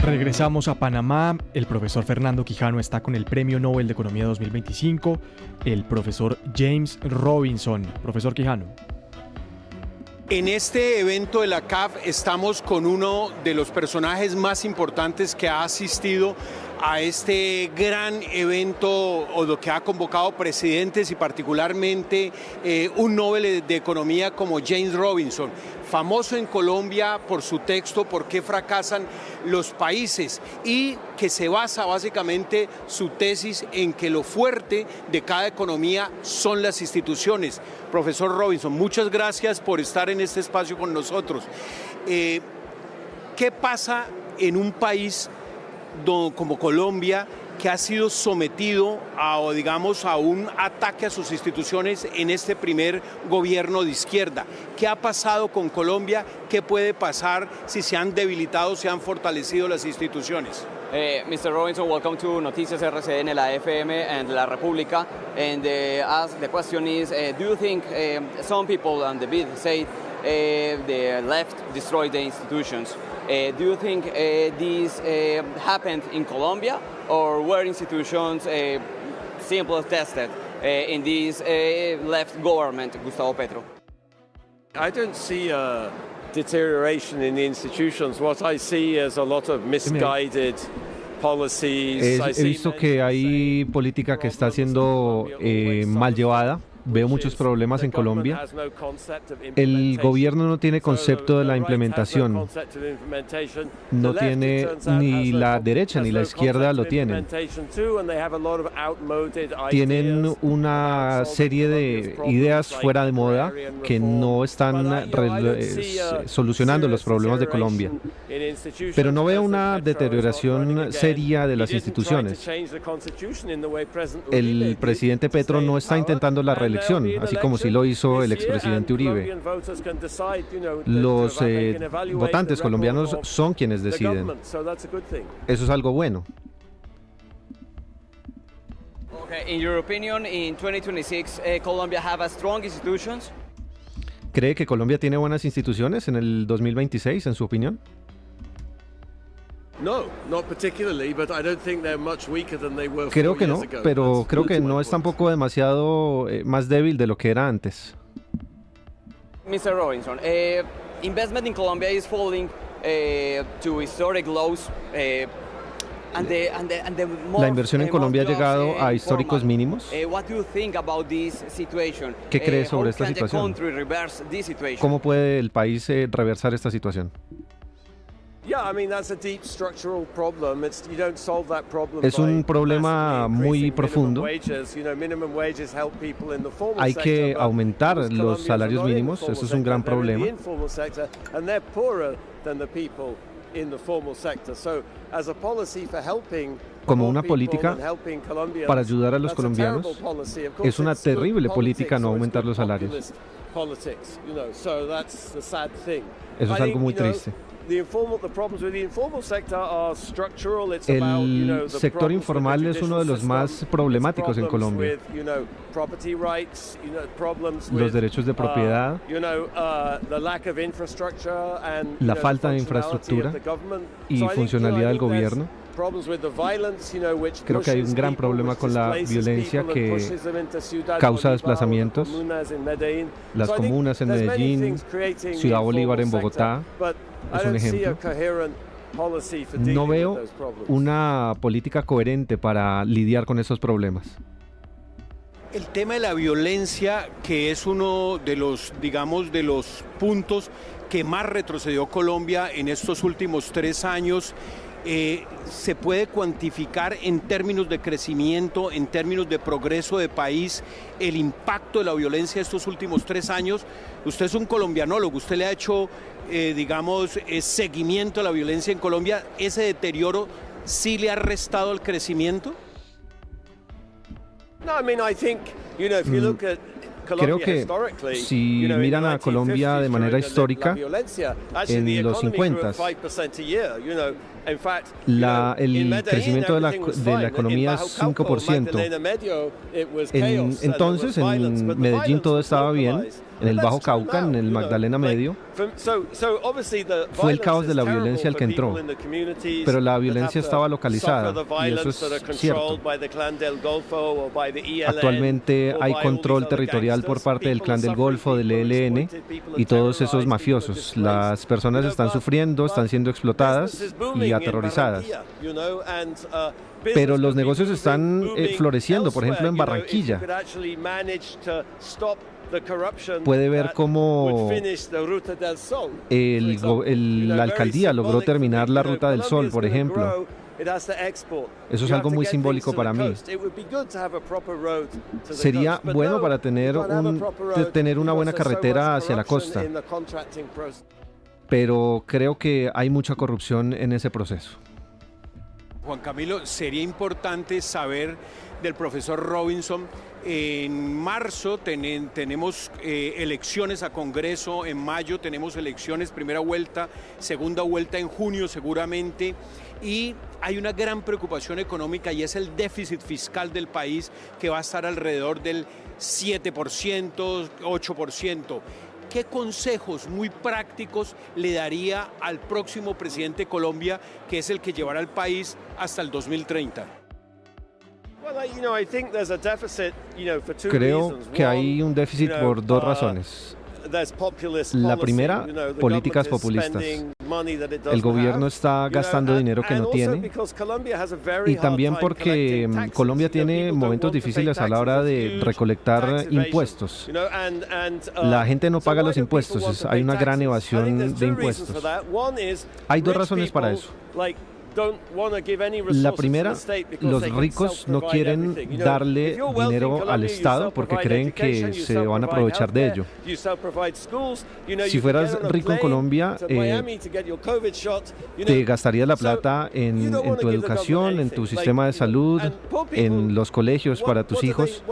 Regresamos a Panamá. El profesor Fernando Quijano está con el Premio Nobel de Economía 2025, el profesor James Robinson. Profesor Quijano. En este evento de la CAF estamos con uno de los personajes más importantes que ha asistido a este gran evento o lo que ha convocado presidentes y particularmente un Nobel de Economía como James Robinson, famoso en Colombia por su texto ¿Por qué fracasan los países? Y que se basa básicamente su tesis en que lo fuerte de cada economía son las instituciones. Profesor Robinson, muchas gracias por estar en este espacio con nosotros. ¿Qué pasa en un país como Colombia, que ha sido sometido a un ataque a sus instituciones en este primer gobierno de izquierda? ¿Qué ha pasado con Colombia? ¿Qué puede pasar si se han debilitado, se han fortalecido las instituciones? Mr. Robinson, welcome to Noticias RCN, la FM and La República. And the question is, do you think some people on the bid say the left destroyed the institutions? Do you think this happened in Colombia, or were institutions simply tested in this left government, Gustavo Petro? I don't see a deterioration in the institutions. What I see is a lot of misguided policies. He visto que hay política que está siendo mal llevada. Veo muchos problemas en Colombia. El gobierno no tiene concepto de la implementación. No tiene, ni la derecha ni la izquierda lo tienen. Tienen una serie de ideas fuera de moda que no están solucionando los problemas de Colombia. Pero no veo una deterioración seria de las instituciones. El presidente Petro no está intentando la reelección, así como sí lo hizo el expresidente Uribe. Los votantes colombianos son quienes deciden. Eso es algo bueno. Okay, in your opinion, in 2026, Colombia have a strong institutions? ¿Cree que Colombia tiene buenas instituciones en el 2026, en su opinión? Creo que no, pero creo que no es tampoco demasiado más débil de lo que era antes. Mr. Robinson, investment in Colombia is falling to historic lows. La inversión en Colombia ha llegado a históricos mínimos. ¿Qué cree sobre esta situación? ¿Cómo puede el país reversar esta situación? Es un problema muy profundo. Hay que aumentar los salarios mínimos, eso es un gran problema. Como una política para ayudar a los colombianos, es una terrible política no aumentar los salarios. Eso es algo muy triste. El sector informal es uno de los más problemáticos en Colombia. Los derechos de propiedad, la falta de infraestructura y funcionalidad del gobierno. Creo que hay un gran problema con la violencia que causa desplazamientos. Las comunas en Medellín, Ciudad Bolívar en Bogotá es un ejemplo. No veo una política coherente para lidiar con esos problemas. El tema de la violencia, que es uno de los, de los puntos que más retrocedió Colombia en estos últimos 3 años, ¿se puede cuantificar en términos de crecimiento, en términos de progreso de país, el impacto de la violencia estos últimos 3 años? Usted es un colombianólogo, usted le ha hecho, seguimiento a la violencia en Colombia. ¿Ese deterioro sí le ha restado el crecimiento? Creo que si miran a Colombia de manera histórica, en los 50, el crecimiento de la economía es 5%. Entonces, en Medellín todo estaba bien, en el Bajo Cauca, en el Magdalena Medio, fue el caos de la violencia el que entró, pero la violencia estaba localizada y eso es cierto. Actualmente hay control territorial por parte del Clan del Golfo, del ELN y todos esos mafiosos. Las personas están sufriendo, están siendo explotadas y aterrorizadas. Pero los negocios están floreciendo, por ejemplo en Barranquilla. Puede ver cómo la alcaldía logró terminar la Ruta del Sol, por ejemplo. Eso es algo muy simbólico para mí. Sería bueno para tener una buena carretera hacia la costa, pero creo que hay mucha corrupción en ese proceso. Juan Camilo, sería importante saber del profesor Robinson. En marzo tenemos elecciones a Congreso, en mayo tenemos elecciones, primera vuelta, segunda vuelta en junio seguramente, y hay una gran preocupación económica y es el déficit fiscal del país que va a estar alrededor del 7%, 8%. ¿Qué consejos muy prácticos le daría al próximo presidente de Colombia, que es el que llevará al país hasta el 2030? Creo que hay un déficit por dos razones. La primera, políticas populistas. El gobierno está gastando dinero que no tiene, y también porque Colombia tiene momentos difíciles a la hora de recolectar impuestos. La gente no paga los impuestos, hay una gran evasión de impuestos. Hay dos razones para eso. La primera, los ricos no quieren darle dinero al Estado porque creen que se van a aprovechar de ello. Si fueras rico en Colombia, te gastarías la plata en tu educación, en tu sistema de salud, en los colegios para tus hijos,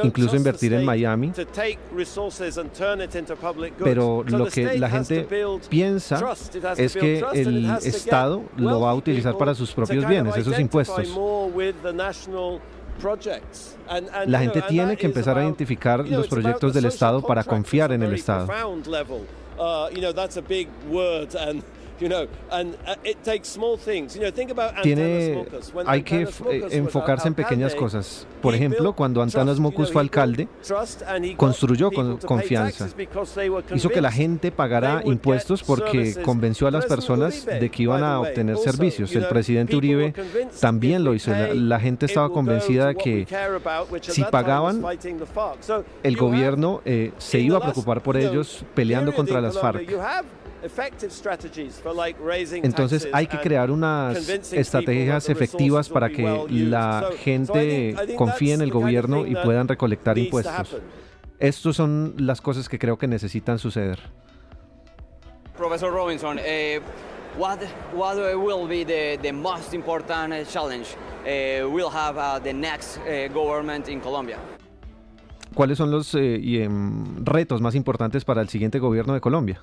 incluso invertir en Miami. Pero lo que la gente piensa es que el Estado lo va a utilizar para sus propios bienes, esos impuestos. La gente tiene que empezar a identificar los proyectos del Estado para confiar en el Estado. Hay que enfocarse en pequeñas cosas. Por ejemplo, cuando Antanas Mockus fue alcalde, construyó con confianza. Hizo que la gente pagara impuestos porque convenció a las personas de que iban a obtener servicios. El presidente Uribe también lo hizo. La gente estaba convencida de que si pagaban, el gobierno se iba a preocupar por ellos peleando contra las FARC. Entonces hay que crear unas estrategias efectivas para que la gente confíe en el gobierno y puedan recolectar impuestos. Estas son las cosas que creo que necesitan suceder. Professor Robinson, what will be the most important challenge will have the next government in Colombia? ¿Cuáles son los retos más importantes para el siguiente gobierno de Colombia?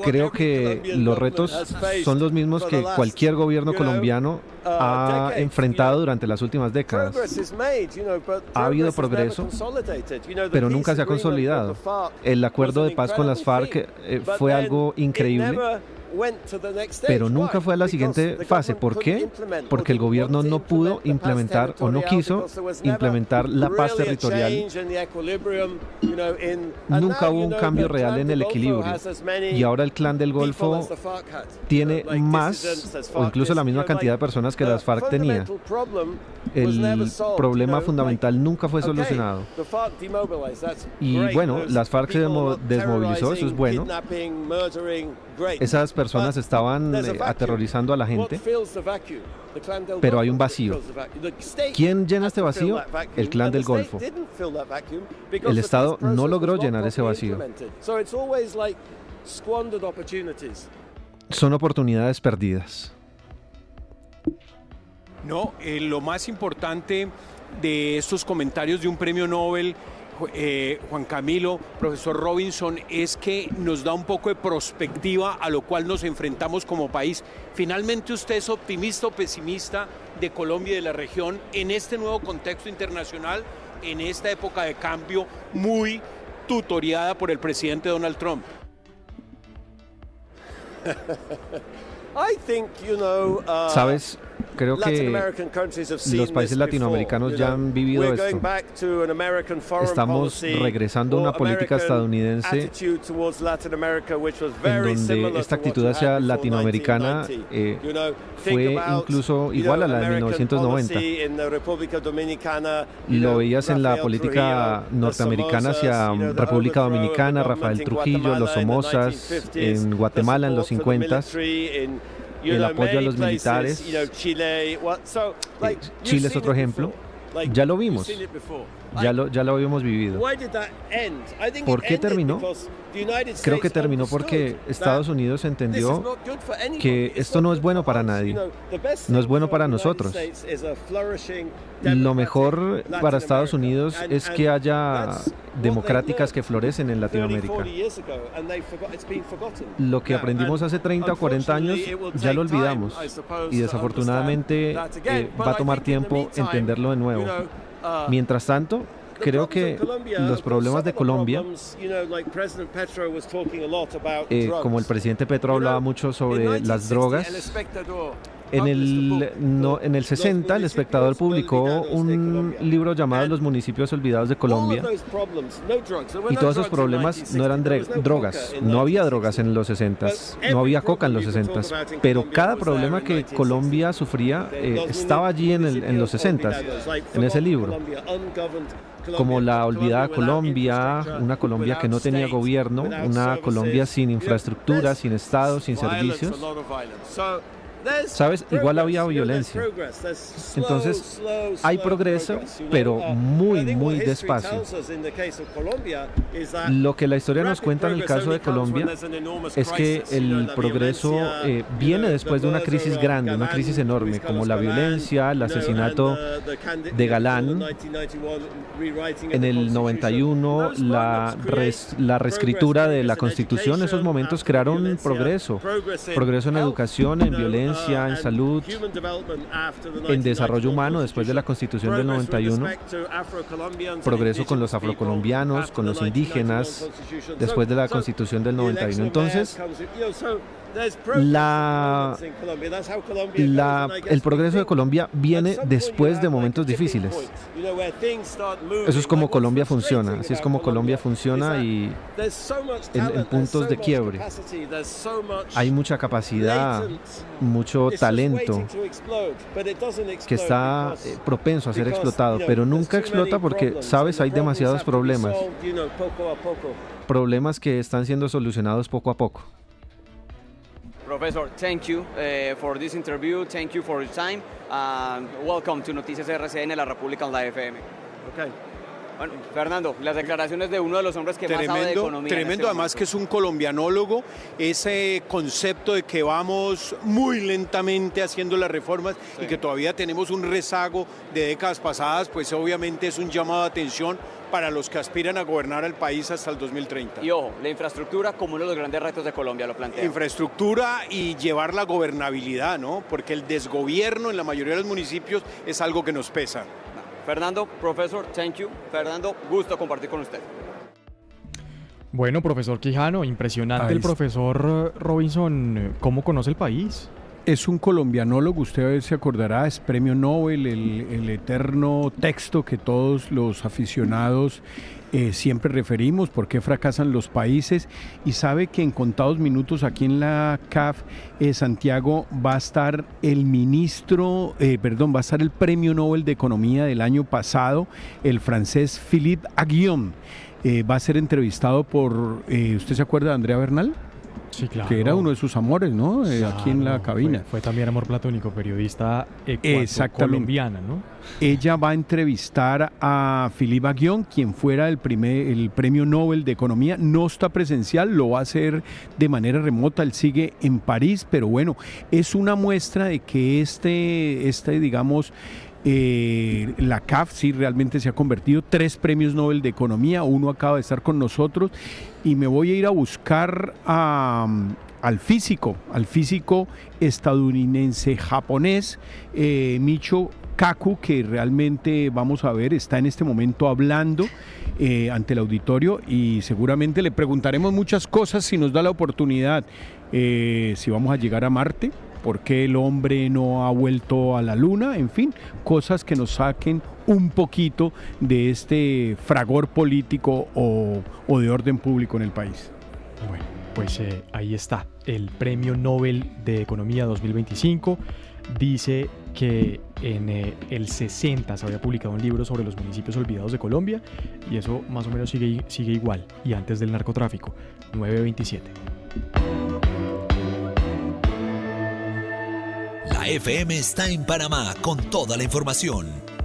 Creo que los retos son los mismos que cualquier gobierno colombiano ha enfrentado durante las últimas décadas. Ha habido progreso, pero nunca se ha consolidado. El acuerdo de paz con las FARC fue algo increíble, pero nunca fue a la siguiente fase. ¿Por qué? Porque el gobierno no pudo implementar o no quiso implementar la paz territorial. Nunca hubo un cambio real en el equilibrio. Y ahora el Clan del Golfo tiene más o incluso la misma cantidad de personas que las FARC tenía. El problema fundamental nunca fue solucionado. Y bueno, las FARC se desmovilizó, eso es bueno. Esas personas estaban aterrorizando a la gente, pero hay un vacío. ¿Quién llena este vacío? El Clan del Golfo. El Estado no logró llenar ese vacío. Son oportunidades perdidas. No, lo más importante de estos comentarios de un premio Nobel Juan Camilo, profesor Robinson, es que nos da un poco de perspectiva a lo cual nos enfrentamos como país. Finalmente, ¿usted es optimista o pesimista de Colombia y de la región en este nuevo contexto internacional, en esta época de cambio muy tutoriada por el presidente Donald Trump? ¿Sabes? Creo que los países latinoamericanos ya han vivido esto. Estamos regresando a una política estadounidense en donde esta actitud hacia latinoamericana fue incluso igual a la de 1990. Lo veías en la política norteamericana hacia República Dominicana, Rafael Trujillo, los Somozas, en Guatemala en los 50s. El apoyo a los militares. Chile es otro ejemplo. Ya lo vimos. Ya lo habíamos vivido. ¿Por qué terminó? Creo que terminó porque Estados Unidos entendió que esto no es bueno para nadie, no es bueno para nosotros. Lo mejor para Estados Unidos es que haya democráticas que florecen en Latinoamérica. Lo que aprendimos hace 30 o 40 años ya lo olvidamos y desafortunadamente va a tomar tiempo entenderlo de nuevo. Mientras tanto, creo que los problemas de Colombia, como el presidente Petro hablaba mucho sobre las drogas, en el 60 El Espectador publicó un libro llamado Los municipios olvidados de Colombia, y todos esos problemas no eran drogas, no había drogas en los 60, no había coca en los 60, pero cada problema que Colombia sufría estaba allí en los 60, en ese libro. Como la olvidada Colombia, una Colombia que no tenía gobierno, una Colombia sin infraestructura, sin Estado, sin servicios. ¿Sabes? Igual había violencia. Entonces, hay progreso, pero muy, muy despacio. Lo que la historia nos cuenta en el caso de Colombia es que el progreso viene después de una crisis grande, una crisis enorme, como la violencia, el asesinato de Galán. En el 91, la reescritura de la Constitución, esos momentos crearon progreso en educación, en violencia, en salud, en desarrollo humano después de la Constitución del 91, progreso con los afrocolombianos, con los indígenas después de la Constitución del 91. Entonces, el progreso de Colombia viene después de momentos difíciles. Eso es como Colombia funciona, así es como Colombia funciona, y en puntos de quiebre hay mucha capacidad, mucho talento que está propenso a ser explotado, pero nunca explota porque, sabes, hay demasiados problemas que están siendo solucionados poco a poco. Professor, thank you for this interview. Thank you for your time. Welcome to Noticias RCN, la República en la FM. Okay. Bueno, Fernando, las declaraciones de uno de los hombres que más sabe de economía. Tremendo, además que es un colombianólogo, ese concepto de que vamos muy lentamente haciendo las reformas y que todavía tenemos un rezago de décadas pasadas, pues obviamente es un llamado de atención para los que aspiran a gobernar el país hasta el 2030. Y ojo, la infraestructura como uno de los grandes retos de Colombia, lo plantea. Infraestructura y llevar la gobernabilidad, ¿no? Porque el desgobierno en la mayoría de los municipios es algo que nos pesa. Fernando, profesor, thank you. Fernando, gusto compartir con usted. Bueno, profesor Quijano, impresionante el profesor Robinson. ¿Cómo conoce el país? Es un colombianólogo, usted se acordará, es premio Nobel, el eterno texto que todos los aficionados siempre referimos, por qué fracasan los países, y sabe que en contados minutos aquí en la CAF Santiago va a estar va a estar el premio Nobel de Economía del año pasado, el francés Philippe Aghion. Va a ser entrevistado por, ¿usted se acuerda de Andrea Bernal? Sí, claro. Que era uno de sus amores, ¿no? Aquí en la cabina. Fue también amor platónico, periodista colombiana, ¿no? Ella va a entrevistar a Philippe Aghion, quien fuera el premio Nobel de Economía. No está presencial, lo va a hacer de manera remota. Él sigue en París, pero bueno, es una muestra de que digamos, La CAF sí realmente se ha convertido, 3 premios Nobel de Economía, uno acaba de estar con nosotros, y me voy a ir a buscar al físico estadounidense-japonés, Michio Kaku, que realmente, vamos a ver, está en este momento hablando ante el auditorio, y seguramente le preguntaremos muchas cosas si nos da la oportunidad, si vamos a llegar a Marte, por qué el hombre no ha vuelto a la luna, en fin, cosas que nos saquen un poquito de este fragor político o de orden público en el país. Bueno, pues ahí está, el Premio Nobel de Economía 2025 dice que en el 60 se había publicado un libro sobre los municipios olvidados de Colombia, y eso más o menos sigue igual, y antes del narcotráfico, 927. La FM está en Panamá con toda la información.